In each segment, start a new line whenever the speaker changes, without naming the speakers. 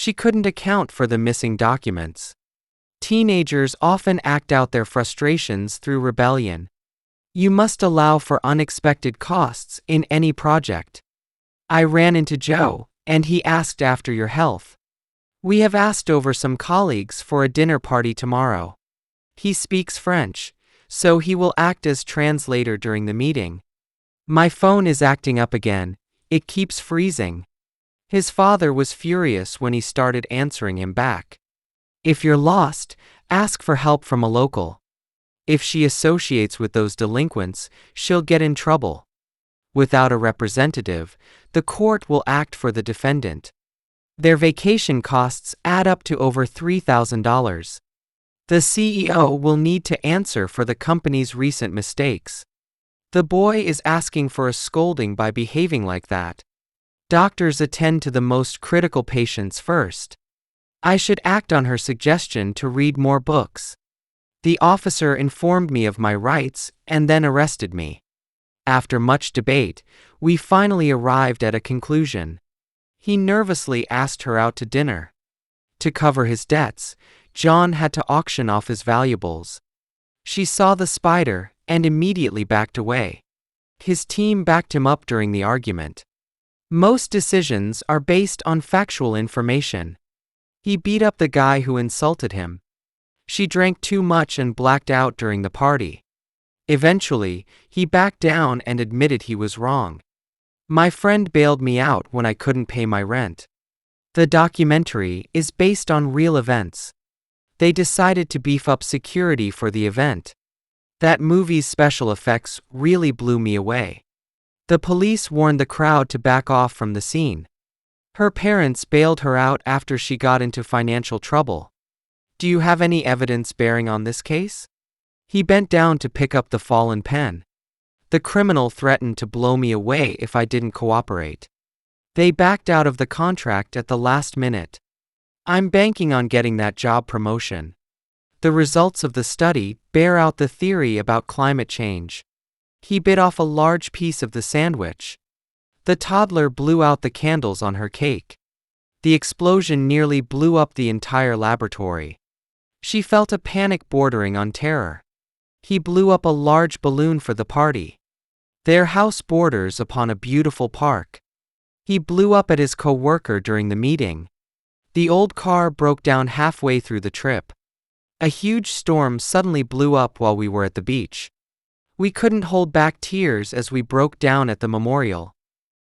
She couldn't account for the missing documents. Teenagers often act out their frustrations through rebellion. You must allow for unexpected costs in any project. I ran into Joe, and he asked after your health. We have asked over some colleagues for a dinner party tomorrow. He speaks French, so he will act as translator during the meeting. My phone is acting up again, it keeps freezing. His father was furious when he started answering him back. If you're lost, ask for help from a local. If she associates with those delinquents, she'll get in trouble. Without a representative, the court will act for the defendant. Their vacation costs add up to over $3,000. The CEO will need to answer for the company's recent mistakes. The boy is asking for a scolding by behaving like that. Doctors attend to the most critical patients first. I should act on her suggestion to read more books. The officer informed me of my rights and then arrested me. After much debate, we finally arrived at a conclusion. He nervously asked her out to dinner. To cover his debts, John had to auction off his valuables. She saw the spider and immediately backed away. His team backed him up during the argument. Most decisions are based on factual information. He beat up the guy who insulted him. She drank too much and blacked out during the party. Eventually, he backed down and admitted he was wrong. My friend bailed me out when I couldn't pay my rent. The documentary is based on real events. They decided to beef up security for the event. That movie's special effects really blew me away. The police warned the crowd to back off from the scene. Her parents bailed her out after she got into financial trouble. Do you have any evidence bearing on this case? He bent down to pick up the fallen pen. The criminal threatened to blow me away if I didn't cooperate. They backed out of the contract at the last minute. I'm banking on getting that job promotion. The results of the study bear out the theory about climate change. He bit off a large piece of the sandwich. The toddler blew out the candles on her cake. The explosion nearly blew up the entire laboratory. She felt a panic bordering on terror. He blew up a large balloon for the party. Their house borders upon a beautiful park. He blew up at his co-worker during the meeting. The old car broke down halfway through the trip. A huge storm suddenly blew up while we were at the beach. We couldn't hold back tears as we broke down at the memorial.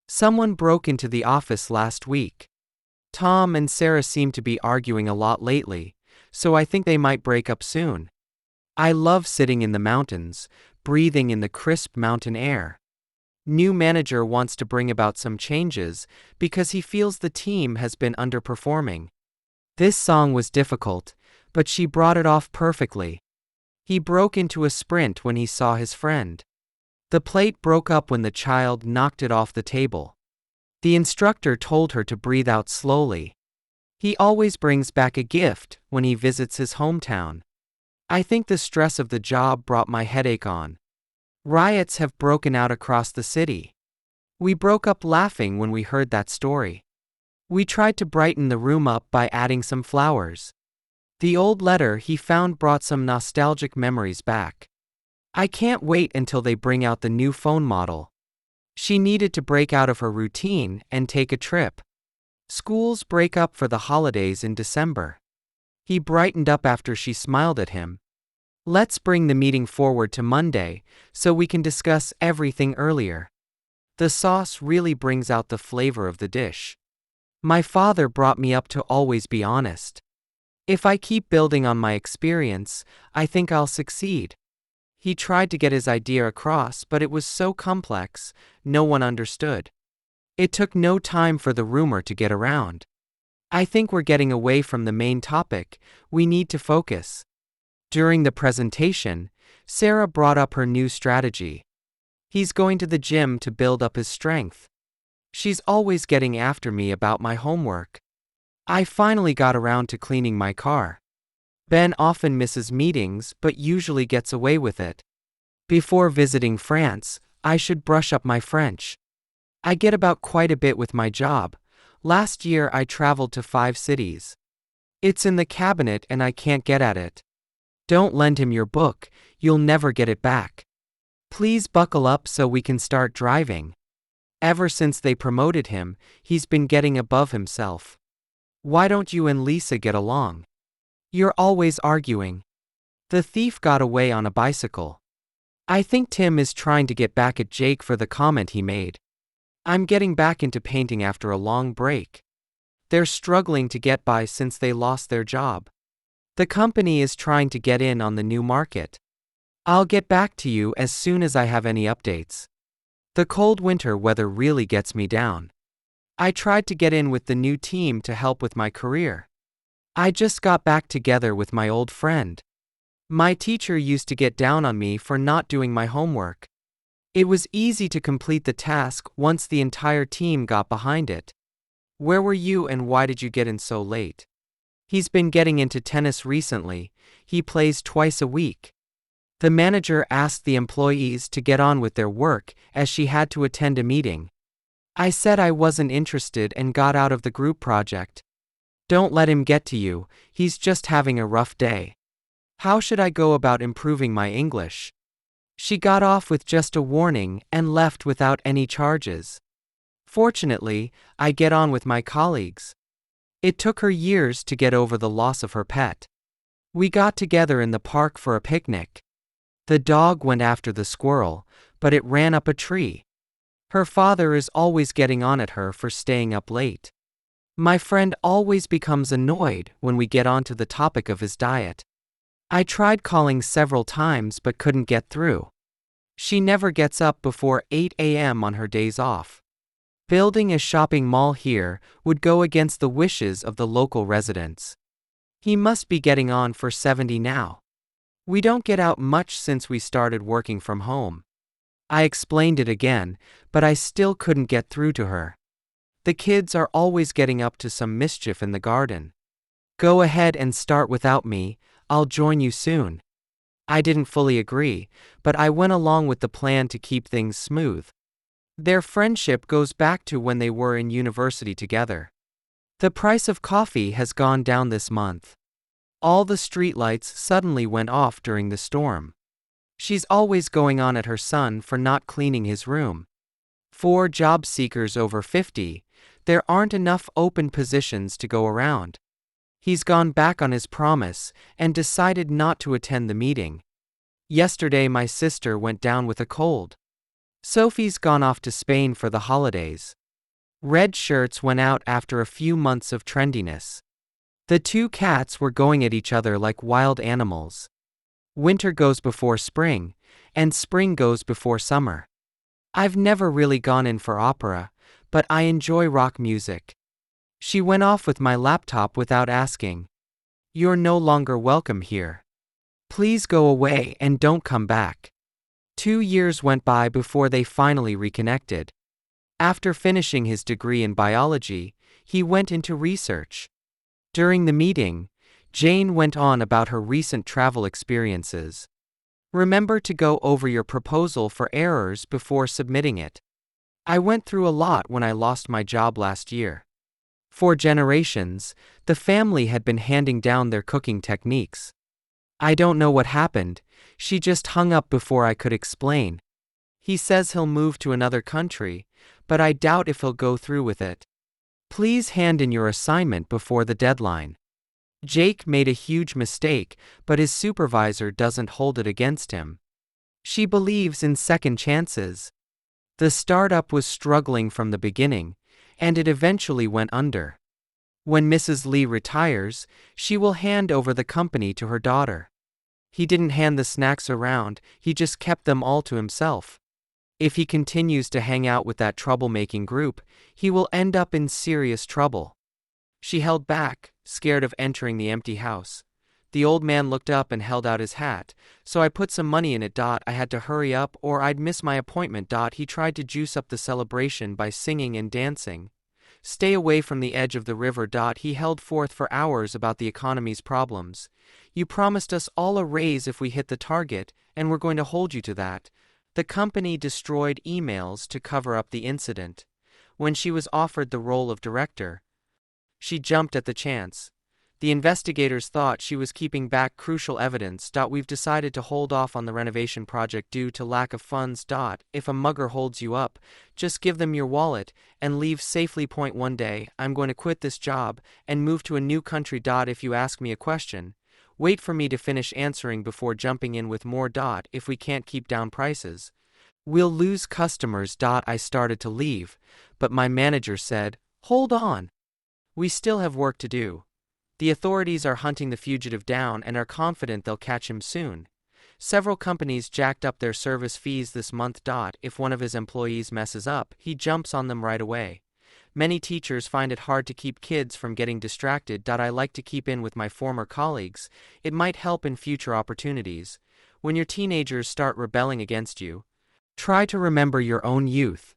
Someone broke into the office last week. Tom and Sarah seem to be arguing a lot lately, so I think they might break up soon. I love sitting in the mountains, breathing in the crisp mountain air. New manager wants to bring about some changes because he feels the team has been underperforming. This song was difficult, but she brought it off perfectly. He broke into a sprint when he saw his friend. The plate broke up when the child knocked it off the table. The instructor told her to breathe out slowly. He always brings back a gift when he visits his hometown. I think the stress of the job brought my headache on. Riots have broken out across the city. We broke up laughing when we heard that story. We tried to brighten the room up by adding some flowers. The old letter he found brought some nostalgic memories back. I can't wait until they bring out the new phone model. She needed to break out of her routine and take a trip. Schools break up for the holidays in December. He brightened up after she smiled at him. Let's bring the meeting forward to Monday so we can discuss everything earlier. The sauce really brings out the flavor of the dish. My father brought me up to always be honest. If I keep building on my experience, I think I'll succeed. He tried to get his idea across, but it was so complex, no one understood. It took no time for the rumor to get around. I think we're getting away from the main topic, we need to focus. During the presentation, Sarah brought up her new strategy. He's going to the gym to build up his strength. She's always getting after me about my homework. I finally got around to cleaning my car. Ben often misses meetings but usually gets away with it. Before visiting France, I should brush up my French. I get about quite a bit with my job, Last year I traveled to 5 cities. It's in the cabinet and I can't get at it. Don't lend him your book, you'll never get it back. Please buckle up so we can start driving. Ever since they promoted him, he's been getting above himself. Why don't you and Lisa get along? You're always arguing. The thief got away on a bicycle. I think Tim is trying to get back at Jake for the comment he made. I'm getting back into painting after a long break. They're struggling to get by since they lost their job. The company is trying to get in on the new market. I'll get back to you as soon as I have any updates. The cold winter weather really gets me down. I tried to get in with the new team to help with my career. I just got back together with my old friend. My teacher used to get down on me for not doing my homework. It was easy to complete the task once the entire team got behind it. Where were you and why did you get in so late? He's been getting into tennis recently. He plays twice a week. The manager asked the employees to get on with their work as she had to attend a meeting. I said I wasn't interested and got out of the group project. Don't let him get to you, he's just having a rough day. How should I go about improving my English? She got off with just a warning and left without any charges. Fortunately, I get on with my colleagues. It took her years to get over the loss of her pet. We got together in the park for a picnic. The dog went after the squirrel, but it ran up a tree. Her father is always getting on at her for staying up late. My friend always becomes annoyed when we get onto the topic of his diet. I tried calling several times but couldn't get through. She never gets up before 8 a.m. on her days off. Building a shopping mall here would go against the wishes of the local residents. He must be getting on for 70 now. We don't get out much since we started working from home. I explained it again, but I still couldn't get through to her. The kids are always getting up to some mischief in the garden. Go ahead and start without me, I'll join you soon. I didn't fully agree, but I went along with the plan to keep things smooth. Their friendship goes back to when they were in university together. The price of coffee has gone down this month. All the streetlights suddenly went off during the storm. She's always going on at her son for not cleaning his room. For job seekers over 50, there aren't enough open positions to go around. He's gone back on his promise and decided not to attend the meeting. Yesterday my sister went down with a cold. Sophie's gone off to Spain for the holidays. Red shirts went out after a few months of trendiness. The two cats were going at each other like wild animals. Winter goes before spring, and spring goes before summer. I've never really gone in for opera, but I enjoy rock music. She went off with my laptop without asking. You're no longer welcome here. Please go away and don't come back. 2 years went by before they finally reconnected. After finishing his degree in biology, he went into research. During the meeting, Jane went on about her recent travel experiences. Remember to go over your proposal for errors before submitting it. I went through a lot when I lost my job last year. For generations, the family had been handing down their cooking techniques. I don't know what happened, she just hung up before I could explain. He says he'll move to another country, but I doubt if he'll go through with it. Please hand in your assignment before the deadline. Jake made a huge mistake, but his supervisor doesn't hold it against him. She believes in second chances. The startup was struggling from the beginning, and it eventually went under. When Mrs. Lee retires, she will hand over the company to her daughter. He didn't hand the snacks around, he just kept them all to himself. If he continues to hang out with that troublemaking group, he will end up in serious trouble. She held back, scared of entering the empty house. The old man looked up and held out his hat, so I put some money in it. I had to hurry up or I'd miss my appointment. He tried to juice up the celebration by singing and dancing. Stay away from the edge of the river. He held forth for hours about the economy's problems. You promised us all a raise if we hit the target, and we're going to hold you to that. The company destroyed emails to cover up the incident. When she was offered the role of director, she jumped at the chance. The investigators thought she was keeping back crucial evidence. We've decided to hold off on the renovation project due to lack of funds. If a mugger holds you up, just give them your wallet and leave safely. Point one day, I'm going to quit this job and move to a new country. If you ask me a question, wait for me to finish answering before jumping in with more. If we can't keep down prices, we'll lose customers. I started to leave, but my manager said, hold on. We still have work to do. The authorities are hunting the fugitive down and are confident they'll catch him soon. Several companies jacked up their service fees this month. If one of his employees messes up, he jumps on them right away. Many teachers find it hard to keep kids from getting distracted. I like to keep in with my former colleagues. It might help in future opportunities. When your teenagers start rebelling against you, try to remember your own youth.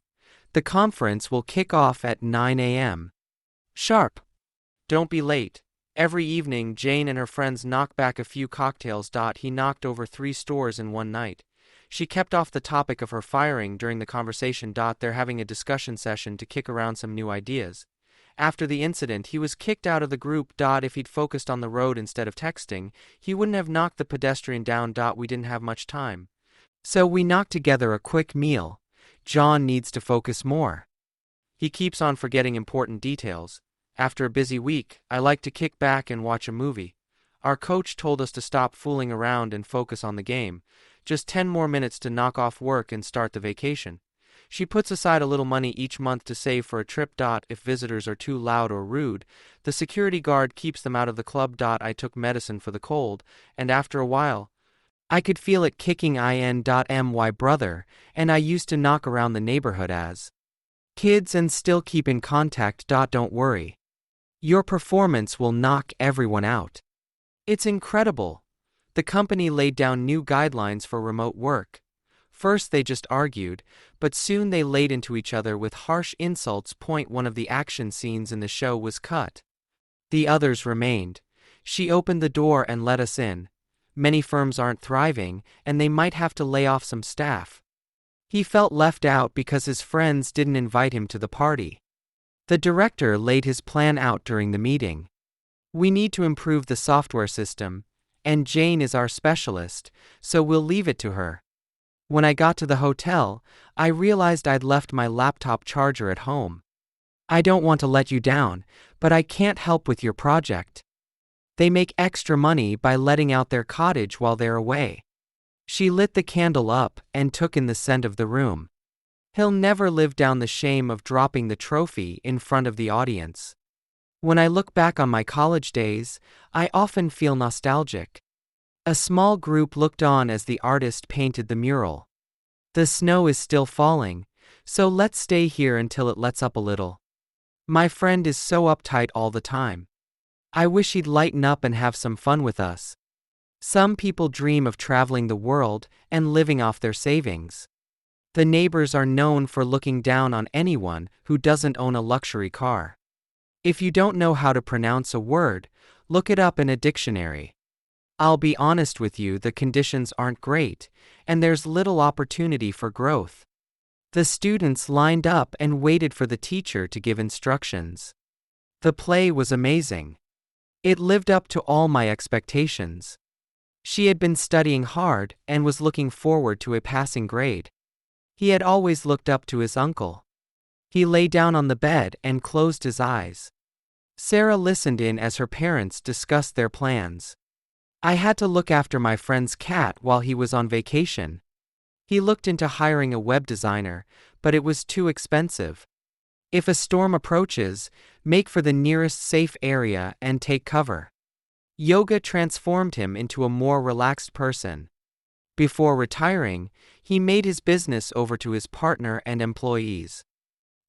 The conference will kick off at 9 a.m. sharp. Don't be late. Every evening, Jane and her friends knock back a few cocktails. He knocked over 3 stores in one night. She kept off the topic of her firing during the conversation. They're having a discussion session to kick around some new ideas. After the incident, he was kicked out of the group. If he'd focused on the road instead of texting, he wouldn't have knocked the pedestrian down. We didn't have much time, so we knocked together a quick meal. John needs to focus more. He keeps on forgetting important details. After a busy week, I like to kick back and watch a movie. Our coach told us to stop fooling around and focus on the game. Just 10 more minutes to knock off work and start the vacation. She puts aside a little money each month to save for a trip. If visitors are too loud or rude, the security guard keeps them out of the club. I took medicine for the cold, and after a while, I could feel it kicking in. My brother and I used to knock around the neighborhood as kids and still keep in contact. Don't worry. Your performance will knock everyone out. It's incredible. The company laid down new guidelines for remote work. First they just argued, but soon they laid into each other with harsh insults. One of the action scenes in the show was cut. The others remained. She opened the door and let us in. Many firms aren't thriving, and they might have to lay off some staff. He felt left out because his friends didn't invite him to the party. The director laid his plan out during the meeting. We need to improve the software system, and Jane is our specialist, so we'll leave it to her. When I got to the hotel, I realized I'd left my laptop charger at home. I don't want to let you down, but I can't help with your project. They make extra money by letting out their cottage while they're away. She lit the candle up and took in the scent of the room. He'll never live down the shame of dropping the trophy in front of the audience. When I look back on my college days, I often feel nostalgic. A small group looked on as the artist painted the mural. The snow is still falling, so let's stay here until it lets up a little. My friend is so uptight all the time. I wish he'd lighten up and have some fun with us. Some people dream of traveling the world and living off their savings. The neighbors are known for looking down on anyone who doesn't own a luxury car. If you don't know how to pronounce a word, look it up in a dictionary. I'll be honest with you, the conditions aren't great, and there's little opportunity for growth. The students lined up and waited for the teacher to give instructions. The play was amazing. It lived up to all my expectations. She had been studying hard and was looking forward to a passing grade. He had always looked up to his uncle. He lay down on the bed and closed his eyes. Sarah listened in as her parents discussed their plans. I had to look after my friend's cat while he was on vacation. He looked into hiring a web designer, but it was too expensive. If a storm approaches, make for the nearest safe area and take cover. Yoga transformed him into a more relaxed person. Before retiring, he made his business over to his partner and employees.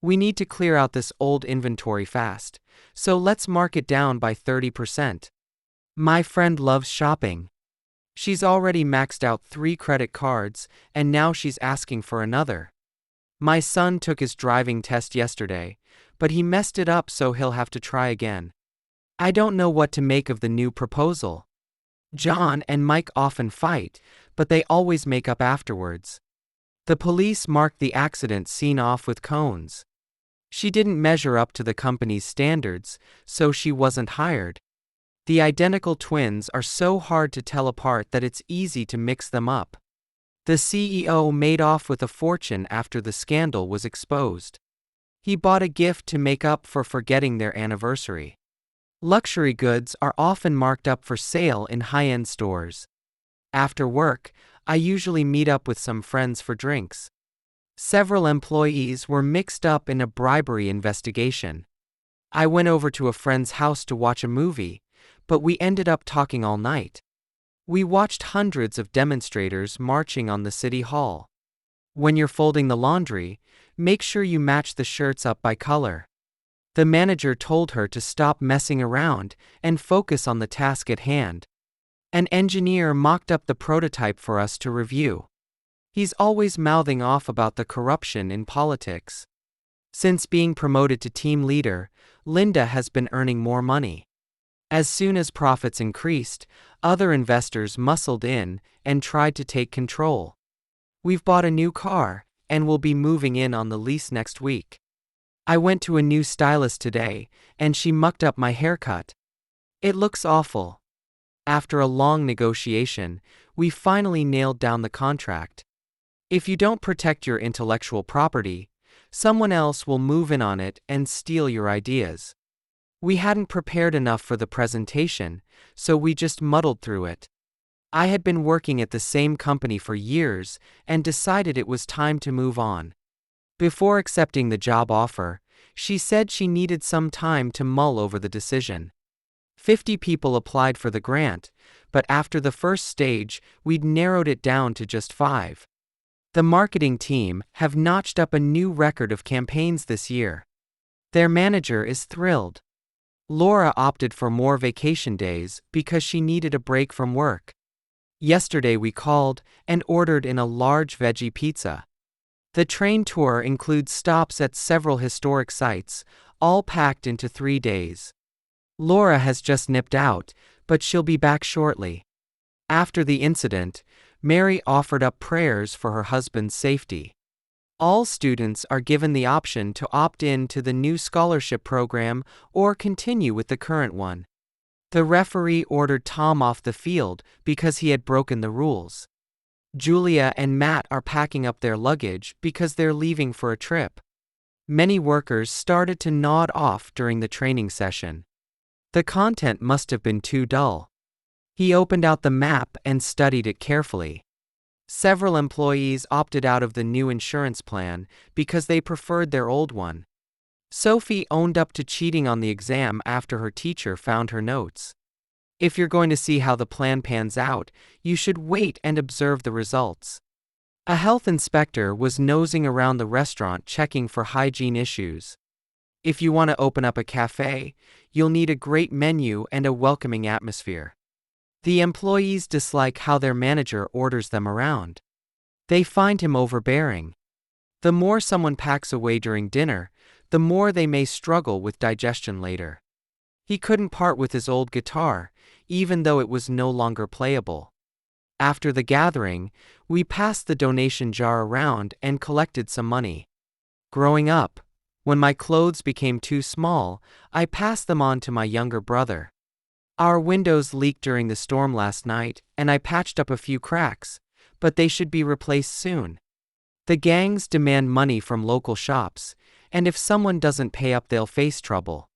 We need to clear out this old inventory fast, so let's mark it down by 30%. My friend loves shopping. She's already maxed out 3 credit cards, and now she's asking for another. My son took his driving test yesterday, but he messed it up, so he'll have to try again. I don't know what to make of the new proposal. John and Mike often fight, but they always make up afterwards. The police marked the accident scene off with cones. She didn't measure up to the company's standards, so she wasn't hired. The identical twins are so hard to tell apart that it's easy to mix them up. The CEO made off with a fortune after the scandal was exposed. He bought a gift to make up for forgetting their anniversary. Luxury goods are often marked up for sale in high-end stores. After work, I usually meet up with some friends for drinks. Several employees were mixed up in a bribery investigation. I went over to a friend's house to watch a movie, but we ended up talking all night. We watched hundreds of demonstrators marching on the city hall. When you're folding the laundry, make sure you match the shirts up by color. The manager told her to stop messing around and focus on the task at hand. An engineer mocked up the prototype for us to review. He's always mouthing off about the corruption in politics. Since being promoted to team leader, Linda has been earning more money. As soon as profits increased, other investors muscled in and tried to take control. We've bought a new car, and we'll be moving in on the lease next week. I went to a new stylist today, and she mucked up my haircut. It looks awful. After a long negotiation, we finally nailed down the contract. If you don't protect your intellectual property, someone else will move in on it and steal your ideas. We hadn't prepared enough for the presentation, so we just muddled through it. I had been working at the same company for years and decided it was time to move on. Before accepting the job offer, she said she needed some time to mull over the decision. 50 people applied for the grant, but after the first stage, we'd narrowed it down to just 5. The marketing team have notched up a new record of campaigns this year. Their manager is thrilled. Laura opted for more vacation days because she needed a break from work. Yesterday we called and ordered in a large veggie pizza. The train tour includes stops at several historic sites, all packed into 3 days. Laura has just nipped out, but she'll be back shortly. After the incident, Mary offered up prayers for her husband's safety. All students are given the option to opt in to the new scholarship program or continue with the current one. The referee ordered Tom off the field because he had broken the rules. Julia and Matt are packing up their luggage because they're leaving for a trip. Many workers started to nod off during the training session. The content must have been too dull. He opened out the map and studied it carefully. Several employees opted out of the new insurance plan because they preferred their old one. Sophie owned up to cheating on the exam after her teacher found her notes. If you're going to see how the plan pans out, you should wait and observe the results. A health inspector was nosing around the restaurant checking for hygiene issues. If you want to open up a cafe, you'll need a great menu and a welcoming atmosphere. The employees dislike how their manager orders them around. They find him overbearing. The more someone packs away during dinner, the more they may struggle with digestion later. He couldn't part with his old guitar, even though it was no longer playable. After the gathering, we passed the donation jar around and collected some money. Growing up, when my clothes became too small, I passed them on to my younger brother. Our windows leaked during the storm last night, and I patched up a few cracks, but they should be replaced soon. The gangs demand money from local shops, and if someone doesn't pay up, they'll face trouble.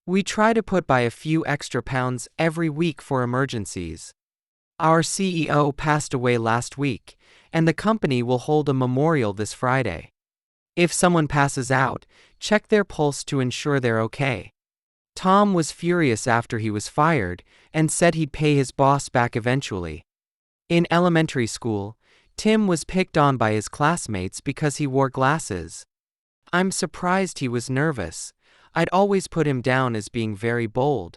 We try to put by a few extra pounds every week for emergencies. Our CEO passed away last week, and the company will hold a memorial this Friday. If someone passes out, check their pulse to ensure they're okay. Tom was furious after he was fired and said he'd pay his boss back eventually. In elementary school, Tim was picked on by his classmates because he wore glasses. I'm surprised he was nervous. I'd always put him down as being very bold.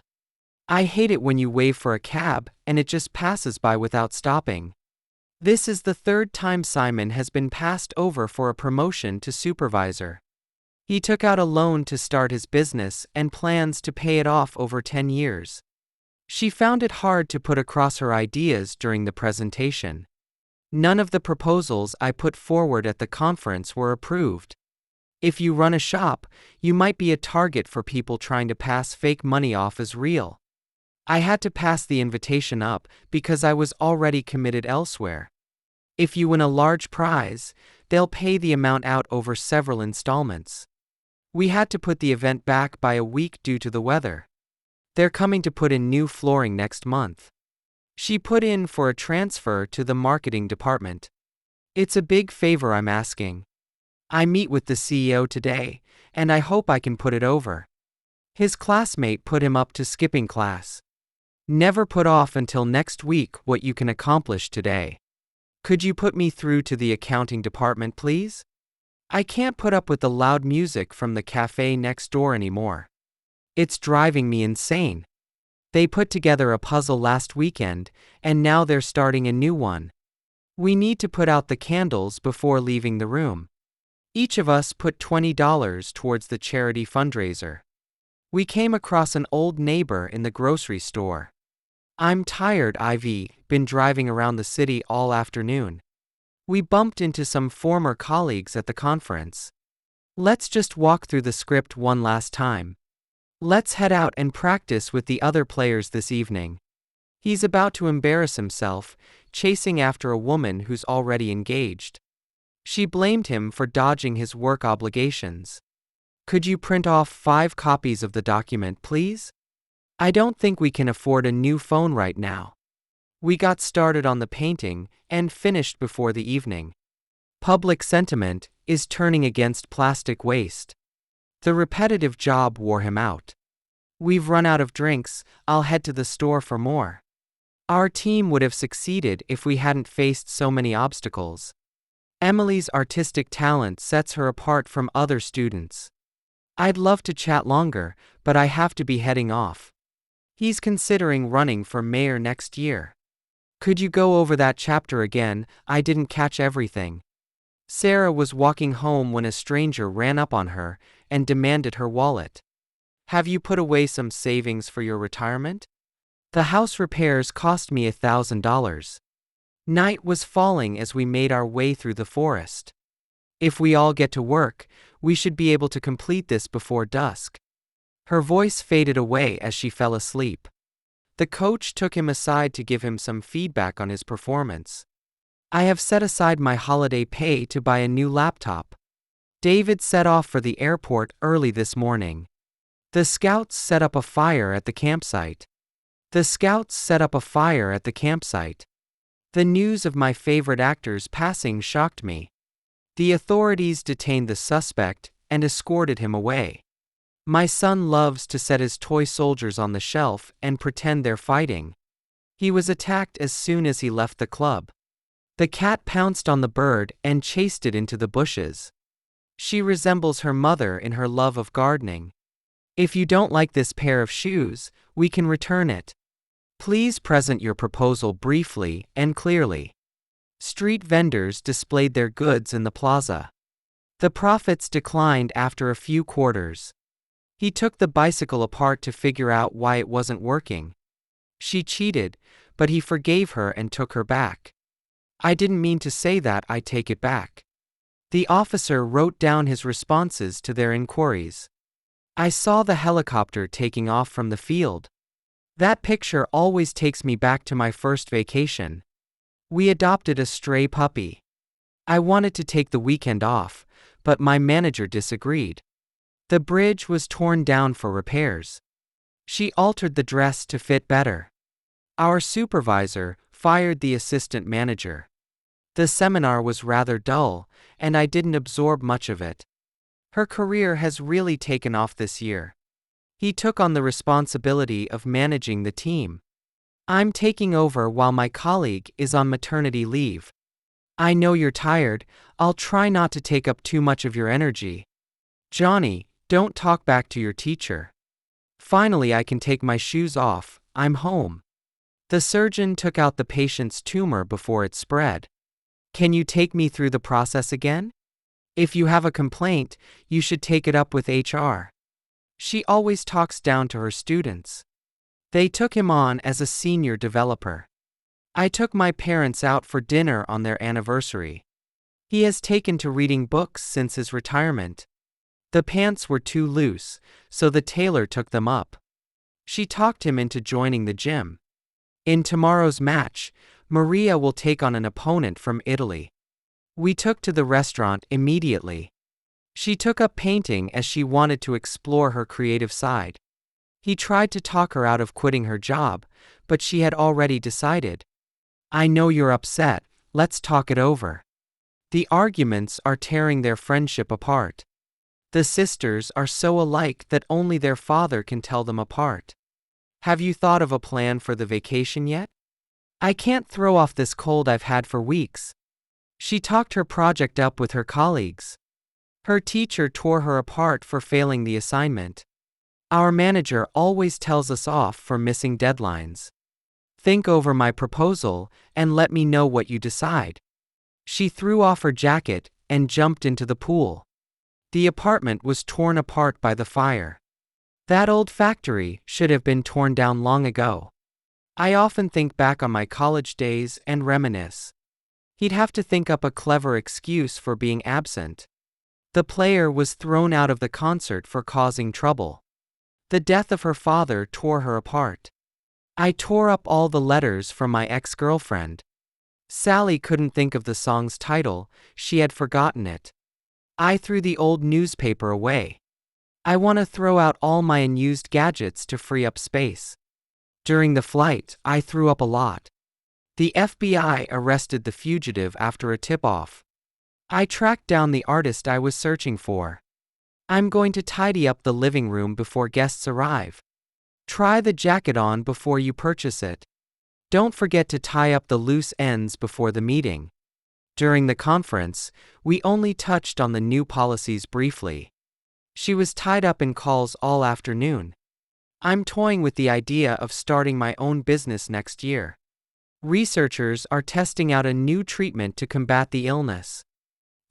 I hate it when you wave for a cab and it just passes by without stopping. This is the 3rd time Simon has been passed over for a promotion to supervisor. He took out a loan to start his business and plans to pay it off over 10 years. She found it hard to put across her ideas during the presentation. None of the proposals I put forward at the conference were approved. If you run a shop, you might be a target for people trying to pass fake money off as real. I had to pass the invitation up because I was already committed elsewhere. If you win a large prize, they'll pay the amount out over several installments. We had to put the event back by a week due to the weather. They're coming to put in new flooring next month. She put in for a transfer to the marketing department. It's a big favor I'm asking. I meet with the CEO today, and I hope I can put it over. His classmate put him up to skipping class. Never put off until next week what you can accomplish today. Could you put me through to the accounting department, please? I can't put up with the loud music from the cafe next door anymore. It's driving me insane. They put together a puzzle last weekend, and now they're starting a new one. We need to put out the candles before leaving the room. Each of us put $20 towards the charity fundraiser. We came across an old neighbor in the grocery store. I'm tired, I've been driving around the city all afternoon. We bumped into some former colleagues at the conference. Let's just walk through the script one last time. Let's head out and practice with the other players this evening. He's about to embarrass himself, chasing after a woman who's already engaged. She blamed him for dodging his work obligations. Could you print off 5 copies of the document, please? I don't think we can afford a new phone right now. We got started on the painting and finished before the evening. Public sentiment is turning against plastic waste. The repetitive job wore him out. We've run out of drinks, I'll head to the store for more. Our team would have succeeded if we hadn't faced so many obstacles. Emily's artistic talent sets her apart from other students. I'd love to chat longer, but I have to be heading off. He's considering running for mayor next year. Could you go over that chapter again? I didn't catch everything. Sarah was walking home when a stranger ran up on her and demanded her wallet. Have you put away some savings for your retirement? The house repairs cost me $1,000. Night was falling as we made our way through the forest. If we all get to work, we should be able to complete this before dusk. Her voice faded away as she fell asleep. The coach took him aside to give him some feedback on his performance. I have set aside my holiday pay to buy a new laptop. David set off for the airport early this morning. The scouts set up a fire at the campsite. The news of my favorite actor's passing shocked me. The authorities detained the suspect and escorted him away. My son loves to set his toy soldiers on the shelf and pretend they're fighting. He was attacked as soon as he left the club. The cat pounced on the bird and chased it into the bushes. She resembles her mother in her love of gardening. If you don't like this pair of shoes, we can return it. Please present your proposal briefly and clearly. Street vendors displayed their goods in the plaza. The profits declined after a few quarters. He took the bicycle apart to figure out why it wasn't working. She cheated, but he forgave her and took her back. I didn't mean to say that, I take it back. The officer wrote down his responses to their inquiries. I saw the helicopter taking off from the field. That picture always takes me back to my first vacation. We adopted a stray puppy. I wanted to take the weekend off, but my manager disagreed. The bridge was torn down for repairs. She altered the dress to fit better. Our supervisor fired the assistant manager. The seminar was rather dull, and I didn't absorb much of it. Her career has really taken off this year. He took on the responsibility of managing the team. I'm taking over while my colleague is on maternity leave. I know you're tired, I'll try not to take up too much of your energy. Johnny, don't talk back to your teacher. Finally, I can take my shoes off, I'm home. The surgeon took out the patient's tumor before it spread. Can you take me through the process again? If you have a complaint, you should take it up with HR. She always talks down to her students. They took him on as a senior developer. I took my parents out for dinner on their anniversary. He has taken to reading books since his retirement. The pants were too loose, so the tailor took them up. She talked him into joining the gym. In tomorrow's match, Maria will take on an opponent from Italy. We took to the restaurant immediately. She took up painting as she wanted to explore her creative side. He tried to talk her out of quitting her job, but she had already decided. I know you're upset, let's talk it over. The arguments are tearing their friendship apart. The sisters are so alike that only their father can tell them apart. Have you thought of a plan for the vacation yet? I can't throw off this cold I've had for weeks. She talked her project up with her colleagues. Her teacher tore her apart for failing the assignment. Our manager always tells us off for missing deadlines. Think over my proposal and let me know what you decide. She threw off her jacket and jumped into the pool. The apartment was torn apart by the fire. That old factory should have been torn down long ago. I often think back on my college days and reminisce. He'd have to think up a clever excuse for being absent. The player was thrown out of the concert for causing trouble. The death of her father tore her apart. I tore up all the letters from my ex-girlfriend. Sally couldn't think of the song's title, she had forgotten it. I threw the old newspaper away. I want to throw out all my unused gadgets to free up space. During the flight, I threw up a lot. The FBI arrested the fugitive after a tip-off. I tracked down the artist I was searching for. I'm going to tidy up the living room before guests arrive. Try the jacket on before you purchase it. Don't forget to tie up the loose ends before the meeting. During the conference, we only touched on the new policies briefly. She was tied up in calls all afternoon. I'm toying with the idea of starting my own business next year. Researchers are testing out a new treatment to combat the illness.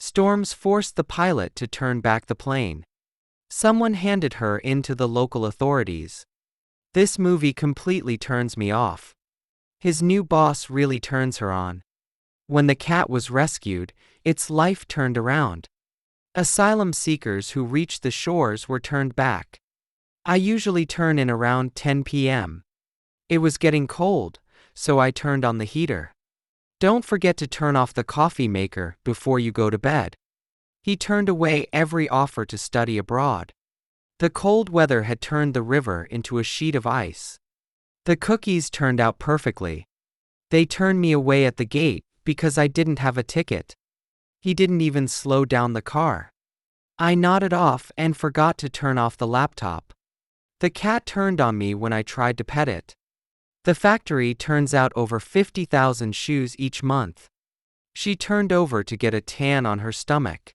Storms forced the pilot to turn back the plane. Someone handed her in to the local authorities. This movie completely turns me off. His new boss really turns her on. When the cat was rescued, its life turned around. Asylum seekers who reached the shores were turned back. I usually turn in around 10 p.m. It was getting cold, so I turned on the heater. Don't forget to turn off the coffee maker before you go to bed. He turned away every offer to study abroad. The cold weather had turned the river into a sheet of ice. The cookies turned out perfectly. They turned me away at the gate because I didn't have a ticket. He didn't even slow down the car. I nodded off and forgot to turn off the laptop. The cat turned on me when I tried to pet it. The factory turns out over 50,000 shoes each month. She turned over to get a tan on her stomach.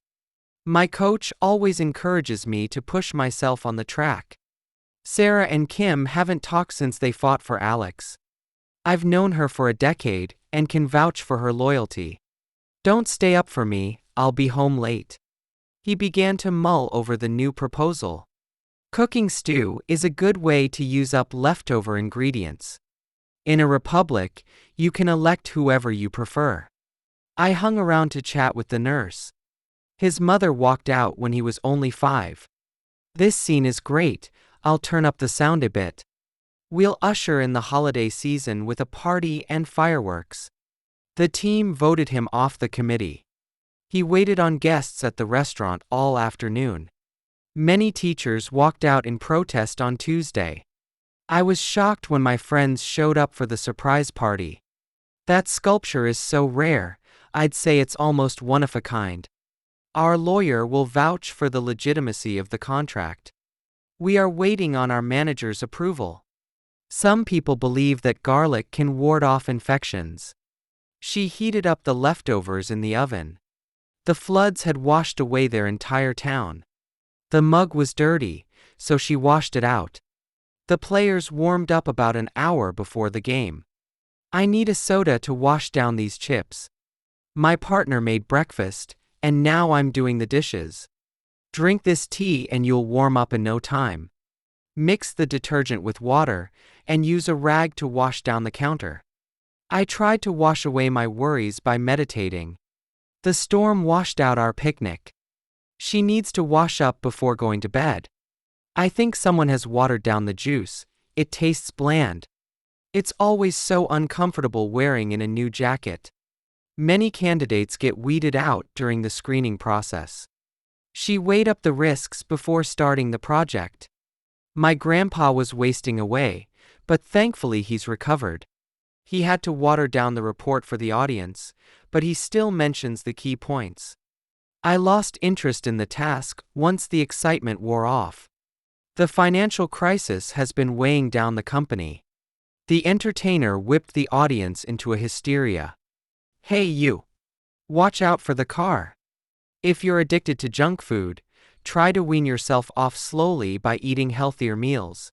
My coach always encourages me to push myself on the track. Sarah and Kim haven't talked since they fought for Alex. I've known her for a decade and can vouch for her loyalty. Don't stay up for me, I'll be home late. He began to mull over the new proposal. Cooking stew is a good way to use up leftover ingredients. In a republic, you can elect whoever you prefer. I hung around to chat with the nurse. His mother walked out when he was only 5. This scene is great, I'll turn up the sound a bit. We'll usher in the holiday season with a party and fireworks. The team voted him off the committee. He waited on guests at the restaurant all afternoon. Many teachers walked out in protest on Tuesday. I was shocked when my friends showed up for the surprise party. That sculpture is so rare, I'd say it's almost one of a kind. Our lawyer will vouch for the legitimacy of the contract. We are waiting on our manager's approval. Some people believe that garlic can ward off infections. She heated up the leftovers in the oven. The floods had washed away their entire town. The mug was dirty, so she washed it out. The players warmed up about an hour before the game. I need a soda to wash down these chips. My partner made breakfast, and now I'm doing the dishes. Drink this tea and you'll warm up in no time. Mix the detergent with water, and use a rag to wash down the counter. I tried to wash away my worries by meditating. The storm washed out our picnic. She needs to wash up before going to bed. I think someone has watered down the juice. It tastes bland. It's always so uncomfortable wearing in a new jacket. Many candidates get weeded out during the screening process. She weighed up the risks before starting the project. My grandpa was wasting away, but thankfully he's recovered. He had to water down the report for the audience, but he still mentions the key points. I lost interest in the task once the excitement wore off. The financial crisis has been weighing down the company. The entertainer whipped the audience into a hysteria. Hey you! Watch out for the car. If you're addicted to junk food, try to wean yourself off slowly by eating healthier meals.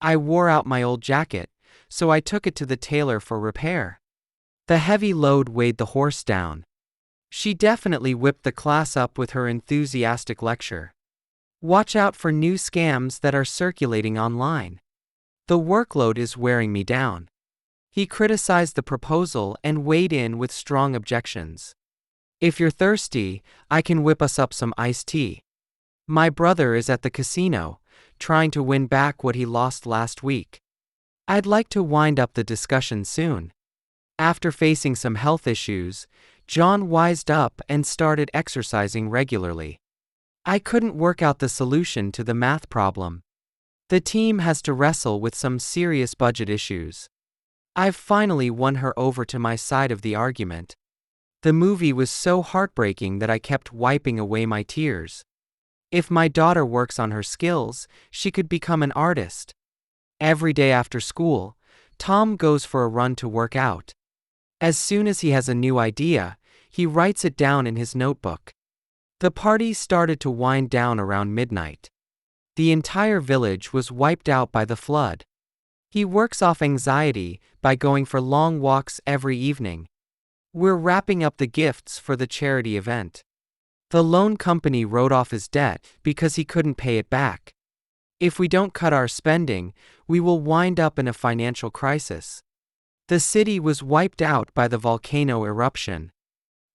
I wore out my old jacket, so I took it to the tailor for repair. The heavy load weighed the horse down. She definitely whipped the class up with her enthusiastic lecture. Watch out for new scams that are circulating online. The workload is wearing me down. He criticized the proposal and weighed in with strong objections. If you're thirsty, I can whip us up some iced tea. My brother is at the casino, trying to win back what he lost last week. I'd like to wind up the discussion soon. After facing some health issues, John wised up and started exercising regularly. I couldn't work out the solution to the math problem. The team has to wrestle with some serious budget issues. I've finally won her over to my side of the argument. The movie was so heartbreaking that I kept wiping away my tears. If my daughter works on her skills, she could become an artist. Every day after school, Tom goes for a run to work out. As soon as he has a new idea, he writes it down in his notebook. The party started to wind down around midnight. The entire village was wiped out by the flood. He works off anxiety by going for long walks every evening. We're wrapping up the gifts for the charity event. The loan company wrote off his debt because he couldn't pay it back. If we don't cut our spending, we will wind up in a financial crisis. The city was wiped out by the volcano eruption.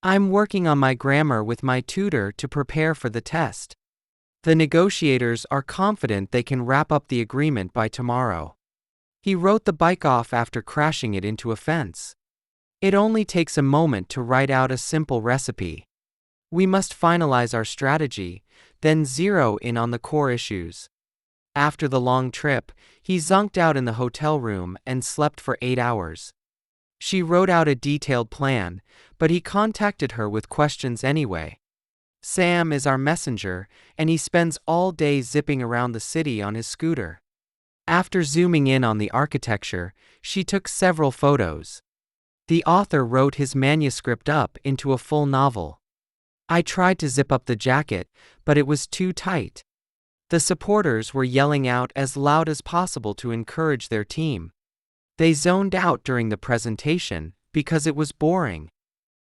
I'm working on my grammar with my tutor to prepare for the test. The negotiators are confident they can wrap up the agreement by tomorrow. He wrote the bike off after crashing it into a fence. It only takes a moment to write out a simple recipe. We must finalize our strategy, then zero in on the core issues. After the long trip, he zonked out in the hotel room and slept for 8 hours. She wrote out a detailed plan, but he contacted her with questions anyway. Sam is our messenger, and he spends all day zipping around the city on his scooter. After zooming in on the architecture, she took several photos. The author wrote his manuscript up into a full novel. I tried to zip up the jacket, but it was too tight. The supporters were yelling out as loud as possible to encourage their team. They zoned out during the presentation because it was boring.